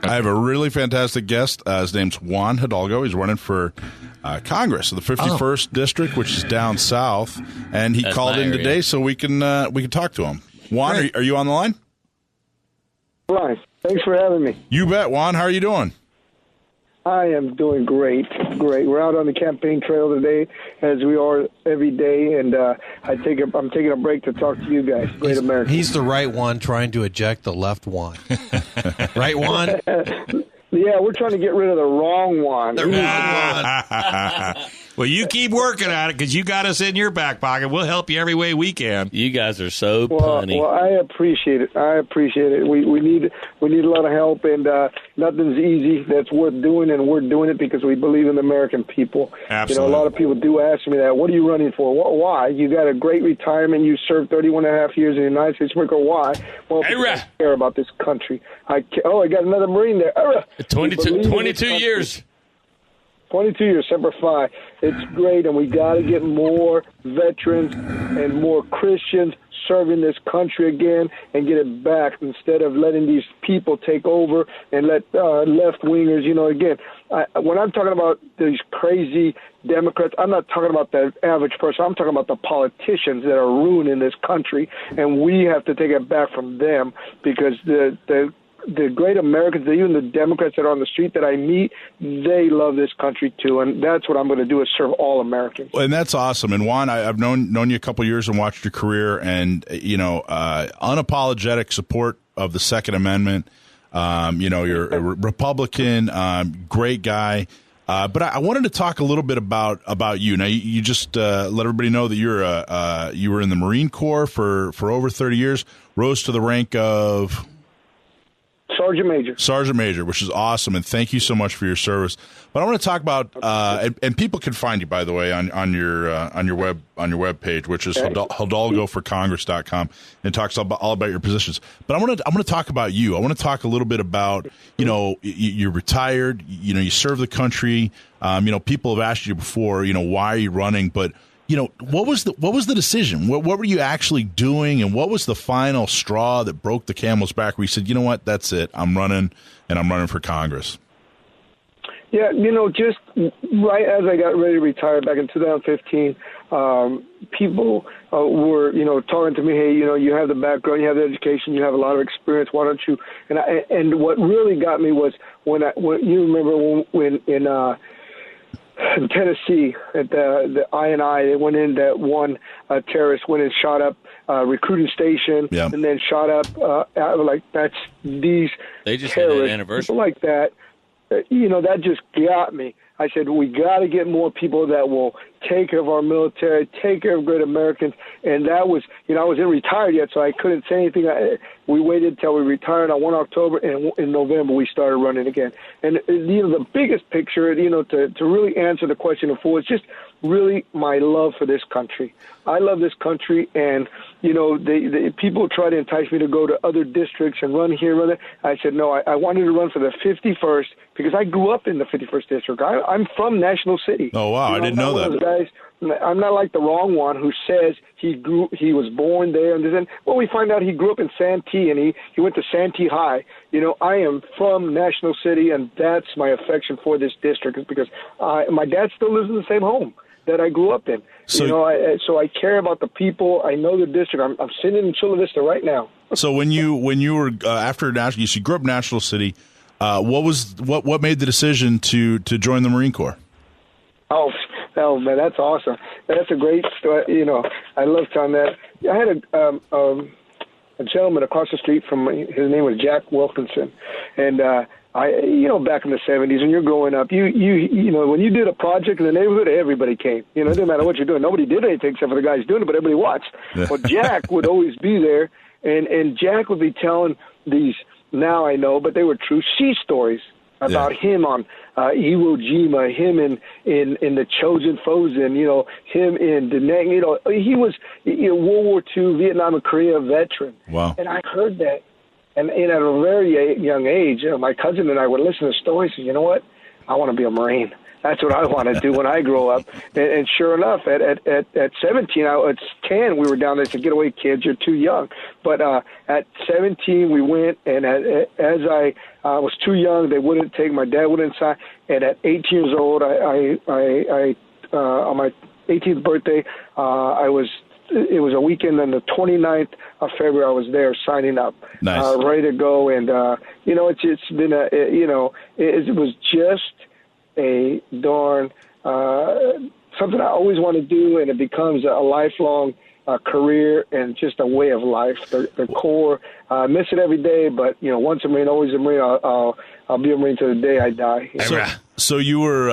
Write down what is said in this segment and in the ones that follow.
I have a really fantastic guest. His name's Juan Hidalgo. He's running for Congress, the 51st district, which is down south. And he called in today so we can talk to him. Juan, are you on the line? Right. Thanks for having me. You bet, Juan. How are you doing? I am doing great. We're out on the campaign trail today, as we are every day, and I'm taking a break to talk to you guys, great Americans. He's the right one trying to eject the left one. Right, Juan? Yeah, we're trying to get rid of the wrong one. The wrong one. Well, you keep working at it because you got us in your back pocket. We'll help you every way we can. You guys are so punny. Well, I appreciate it. We need a lot of help, and nothing's easy that's worth doing, and we're doing it because we believe in the American people. Absolutely. You know, a lot of people do ask me that. What are you running for? Why? You got a great retirement. You served 31 and a half years in the United States. Why? Well, because I care about this country. I got another Marine there. 22 years. 22 years, Semper Fi. It's great, and we got to get more veterans and more Christians serving this country again and get it back instead of letting these people take over and let left-wingers, again, when I'm talking about these crazy Democrats, I'm not talking about the average person. I'm talking about the politicians that are ruining this country, and we have to take it back from them because the great Americans, even the Democrats that are on the street that I meet, they love this country too, and that's what I'm going to do is serve all Americans. And that's awesome. And Juan, I've known you a couple of years and watched your career, and unapologetic support of the Second Amendment. You're a Republican, great guy. But I wanted to talk a little bit about you. Now, you just let everybody know that you were in the Marine Corps for over 30 years, rose to the rank of Sergeant Major, which is awesome, and thank you so much for your service. But I want to talk about, and people can find you, by the way, on your web page, which is hidalgoforcongress.com, and it talks all about your positions. But I'm going to talk about you. I want to talk a little bit about, you're retired, you serve the country. People have asked you before, why are you running? But what was the decision? What were you actually doing, and what was the final straw that broke the camel's back where you said, you know what, that's it, I'm running for Congress? Yeah, just right as I got ready to retire back in 2015, people were, talking to me, hey, you have the background, you have the education, you have a lot of experience, why don't you? And what really got me was when you remember when in Tennessee, at the I&I, they went in, that one terrorist went and shot up recruiting station, and then shot up, that's these they just terrorists, had an anniversary. people like that. That just got me. I said, we got to get more people that will take care of our military, take care of great Americans. And that was, I wasn't retired yet, so I couldn't say anything. We waited till we retired on 1 October, and in November we started running again. And, the biggest picture, to really answer the question in full, is just really my love for this country. I love this country, and, the people try to entice me to go to other districts and run here, run there. I said, no, I wanted to run for the 51st because I grew up in the 51st district. I'm from National City. Oh, wow, I didn't know that. I'm not like the wrong one who says he was born there and then. Well, we find out he grew up in Santee, and he went to Santee High. I am from National City, and that's my affection for this district, is because my dad still lives in the same home that I grew up in. So I care about the people. I know the district. I'm sitting in Chula Vista right now. So when you were after National, you grew up in National City. What made the decision to join the Marine Corps? Oh man, that's awesome. That's a great story. I love telling that. I had a gentleman across the street from me. His name was Jack Wilkinson, and back in the 70s when you're growing up, you when you did a project in the neighborhood, everybody came. It didn't matter what you're doing. Nobody did anything except for the guys doing it, but everybody watched. Well, Jack would always be there, and Jack would be telling these, now I know, but they were true sea stories about him on Iwo Jima, him in the Chosin Fosen, him in Da Nang. He was World War II, Vietnam and Korea veteran. Wow. And I heard that. And at a very young age, my cousin and I would listen to stories and, you know what? I want to be a Marine. That's what I want to do when I grow up. And sure enough, at 17, it's 10, we were down there. They said, get away, kids, you're too young. But at 17, we went, and as I was too young, they wouldn't take, my dad wouldn't sign. And at 18 years old, I on my 18th birthday, it was a weekend on the 29th of February. I was there signing up, ready to go. And, it's been it was just a darn something I always want to do, and it becomes a lifelong career and just a way of life. The Corps, I miss it every day, but once a Marine, always a Marine. I'll be a Marine till the day I die. So you were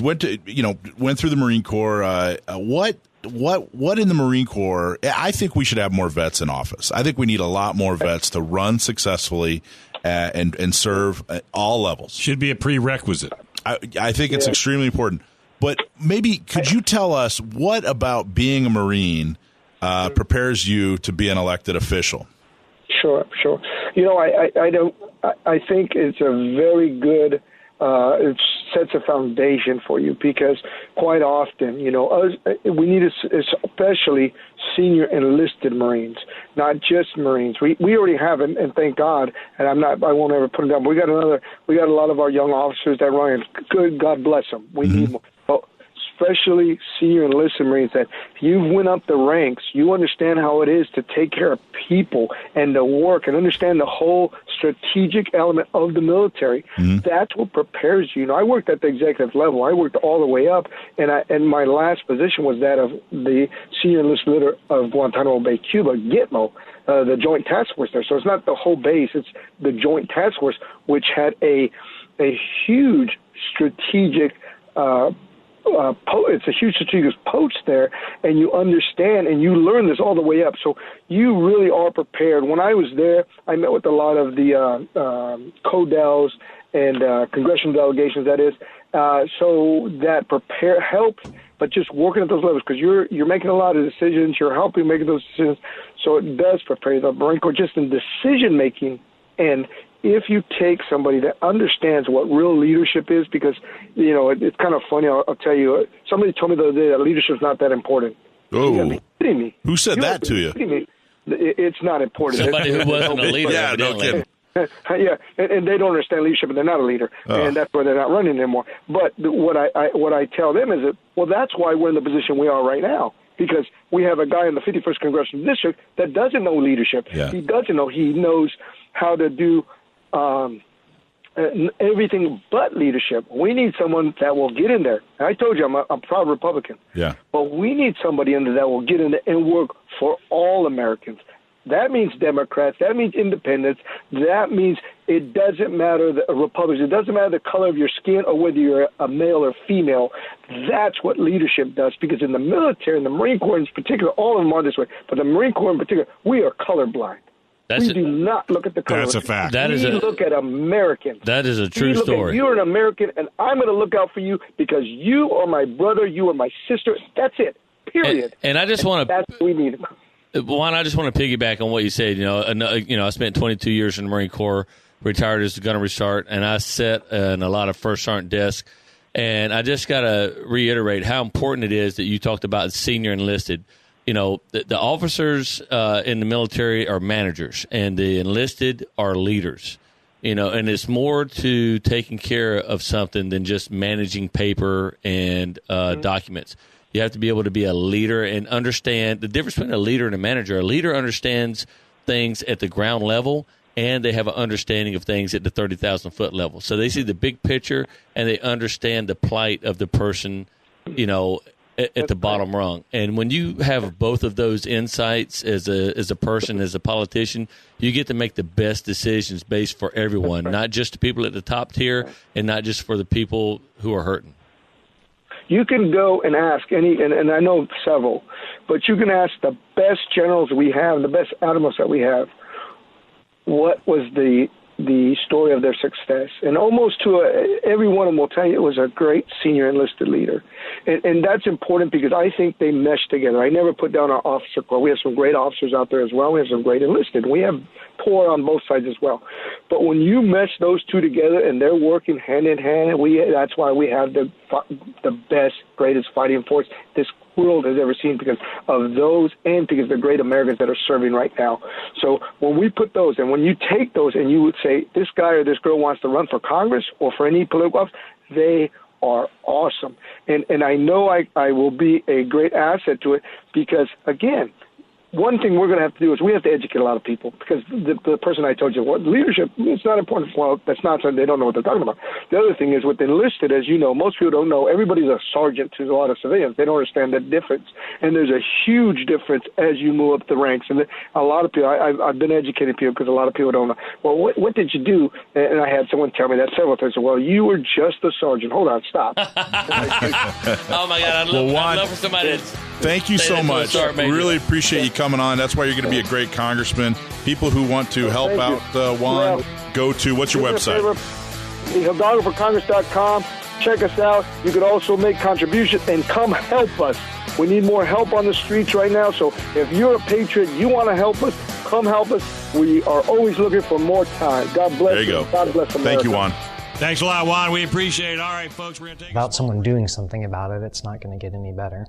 went through the Marine Corps. What in the Marine Corps? I think we should have more vets in office. I think we need a lot more vets to run successfully and serve at all levels. Should be a prerequisite. I think it's extremely important. But maybe could you tell us what about being a Marine prepares you to be an elected official? Sure. I think it's a very good. It sets a foundation for you, because quite often, we need especially senior enlisted Marines, not just Marines. We already have, and thank God. And I won't ever put them down. But we got a lot of our young officers that run. Good, God bless them. We need more. Especially senior enlisted Marines, that you've went up the ranks, you understand how it is to take care of people and to work and understand the whole strategic element of the military. That's what prepares you. I worked at the executive level. I worked all the way up, and my last position was that of the senior enlisted leader of Guantanamo Bay, Cuba, Gitmo, the Joint Task Force there. So it's not the whole base; it's the Joint Task Force, which had a huge strategic. It's a huge strategic post there, and you understand and you learn this all the way up. So you really are prepared. When I was there, I met with a lot of the CODELs and congressional delegations, that is. So that helps, but just working at those levels, because you're making a lot of decisions, you're helping making those decisions. So it does prepare the Marine Corps just in decision making. And if you take somebody that understands what real leadership is, because, it's kind of funny, I'll tell you, somebody told me the other day that leadership's not that important. Oh, you gotta be kidding me. Who said that to you? It's not important. Somebody who wasn't a leader. Yeah, no kidding. Yeah, and they don't understand leadership, and they're not a leader, and that's why they're not running anymore. But what I tell them is that, well, that's why we're in the position we are right now, because we have a guy in the 51st Congressional District that doesn't know leadership. Yeah. He doesn't know. He knows how to do everything but leadership. We need someone that will get in there. And I told you I'm a proud Republican. Yeah. But we need somebody in there that will get in there and work for all Americans. That means Democrats. That means independents. That means it doesn't matter the Republicans. It doesn't matter the color of your skin or whether you're a male or female. That's what leadership does. Because in the military, in the Marine Corps in particular, all of them are this way, but the Marine Corps in particular, we are colorblind. We do not look at the color. That's a fact. We look at Americans. That is a true story. You're an American, and I'm going to look out for you because you are my brother, you are my sister. That's it. Period. And I just want to. That's what we need. Juan, I just want to piggyback on what you said. I spent 22 years in the Marine Corps, retired as a gunnery sergeant, and I sat in a lot of first sergeant desks. And I just got to reiterate how important it is that you talked about senior enlisted. The officers in the military are managers, and the enlisted are leaders. And it's more to taking care of something than just managing paper and documents. You have to be able to be a leader and understand the difference between a leader and a manager. A leader understands things at the ground level, and they have an understanding of things at the 30,000-foot level. So they see the big picture, and they understand the plight of the person, at the bottom rung. And when you have both of those insights as a person, as a politician, you get to make the best decisions based for everyone, not just the people at the top tier and not just for the people who are hurting. You can go and ask and I know several, but you can ask the best generals we have, the best admirals that we have, what was the the story of their success. And almost every one of them will tell you it was a great senior enlisted leader. And that's important because I think they mesh together. I never put down our officer corps. We have some great officers out there as well. We have some great enlisted. We have poor on both sides as well. But when you mesh those two together and they're working hand in hand, that's why we have the best, greatest fighting force this world has ever seen, because of those and because the great Americans that are serving right now. So when we put those, and when you take those and you would say this guy or this girl wants to run for Congress or for any political office, they are awesome. And I know I will be a great asset to it because, again, one thing we're going to have to do is we have to educate a lot of people, because the person I told you, leadership, it's not important. Well, that's not something, they don't know what they're talking about. The other thing is with enlisted, as you know, most people don't know, everybody's a sergeant to a lot of civilians. They don't understand the difference. And there's a huge difference as you move up the ranks. And a lot of people, I've been educating people because a lot of people don't know. Well, what did you do? And I had someone tell me that several times. Well, you were just a sergeant. Hold on, stop. Oh, my God. I'd love for somebody to thank you so much. Really appreciate you coming on. That's why you're going to be a great congressman. People who want to help out Juan, go to, what's your website? HidalgoForCongress.com. Check us out. You could also make contributions and come help us. We need more help on the streets right now. So if you're a patriot, you want to help us, come help us. We are always looking for more time. God bless you. There you go. God bless America. Thank you, Juan. Thanks a lot, Juan. We appreciate it. All right, folks, we're going to take Without someone doing something about it, it's not going to get any better.